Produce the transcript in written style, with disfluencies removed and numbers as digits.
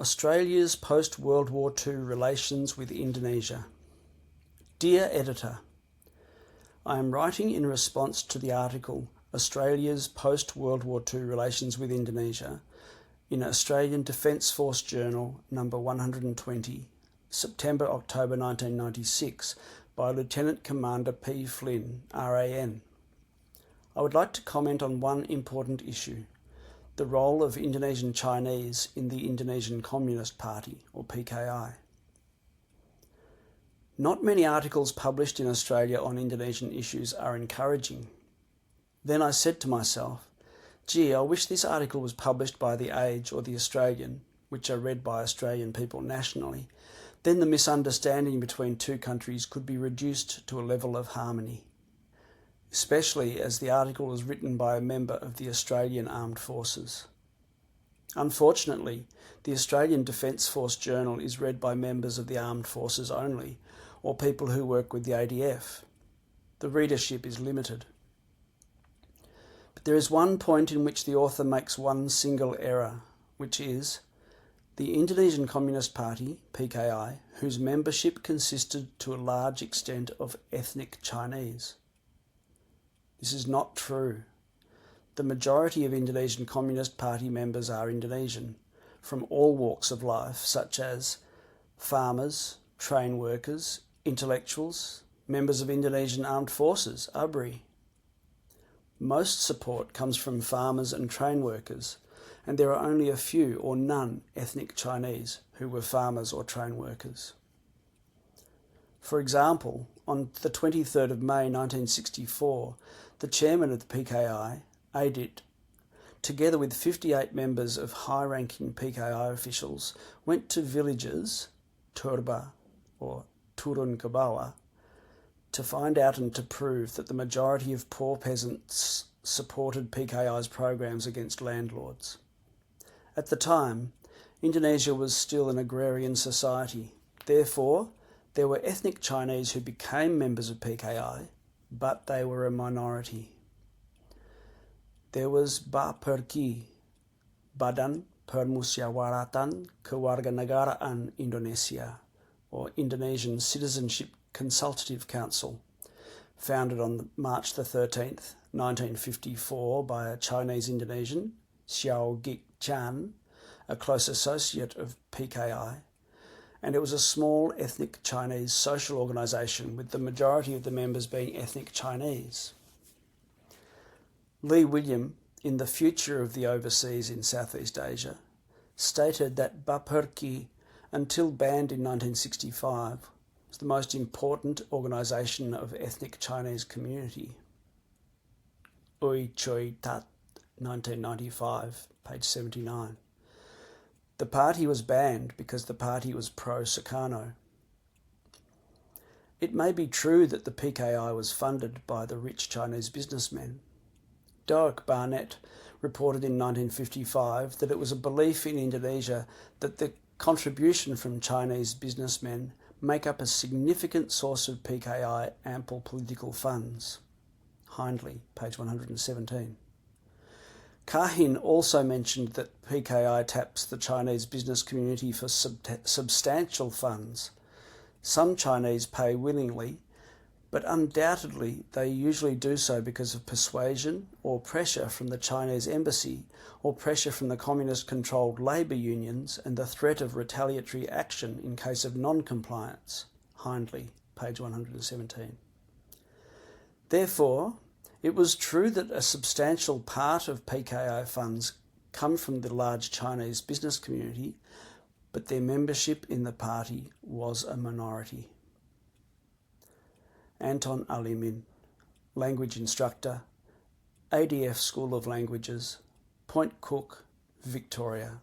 Australia's post-World War II relations with Indonesia. Dear Editor, I am writing in response to the article Australia's post-World War II relations with Indonesia in Australian Defence Force Journal number 120, September-October 1996 by Lieutenant Commander P. Flynn, RAN. I would like to comment on one important issue: the role of Indonesian Chinese in the Indonesian Communist Party, or PKI. Not many articles published in Australia on Indonesian issues are encouraging. Then I said to myself, gee, I wish this article was published by The Age or The Australian, which are read by Australian people nationally. Then the misunderstanding between two countries could be reduced to a level of harmony, especially as the article was written by a member of the Australian Armed Forces. Unfortunately, the Australian Defence Force Journal is read by members of the Armed Forces only, or people who work with the ADF. The readership is limited. But there is one point in which the author makes one single error, which is the Indonesian Communist Party, PKI, whose membership consisted to a large extent of ethnic Chinese. This is not true. The majority of Indonesian Communist Party members are Indonesian, from all walks of life, such as farmers, train workers, intellectuals, members of Indonesian Armed Forces, ABRI. Most support comes from farmers and train workers, and there are only a few or none ethnic Chinese who were farmers or train workers. For example, on the 23rd of May 1964, the chairman of the PKI, Eddy, together with 58 members of high-ranking PKI officials, went to villages, Turba or Turun ke Bawah, to find out and to prove that the majority of poor peasants supported PKI's programs against landlords. At the time, Indonesia was still an agrarian society. Therefore, there were ethnic Chinese who became members of PKI, but they were a minority. There was BPRKI, Badan Permusyawaratan Kewarganegaraan Indonesia, or Indonesian Citizenship Consultative Council, founded on March the 13th, 1954 by a Chinese-Indonesian, Xiao Gik Chan, a close associate of PKI, and it was a small ethnic Chinese social organisation with the majority of the members being ethnic Chinese. Lee William, in The Future of the Overseas in Southeast Asia, stated that BPRKI, until banned in 1965, was the most important organisation of ethnic Chinese community. Ui Choi Tat, 1995, page 79. The party was banned because the party was pro-Sukarno. It may be true that the PKI was funded by the rich Chinese businessmen. Doak Barnett reported in 1955 that it was a belief in Indonesia that the contribution from Chinese businessmen make up a significant source of PKI ample political funds. Hindley, page 117. Kahin also mentioned that PKI taps the Chinese business community for substantial funds. Some Chinese pay willingly, but undoubtedly they usually do so because of persuasion or pressure from the Chinese embassy or pressure from the communist-controlled labour unions and the threat of retaliatory action in case of non-compliance. Hindley, page 117. Therefore, it was true that a substantial part of PKI funds come from the large Chinese business community, but their membership in the party was a minority. Anton Alimin, language instructor, ADF School of Languages, Point Cook, Victoria.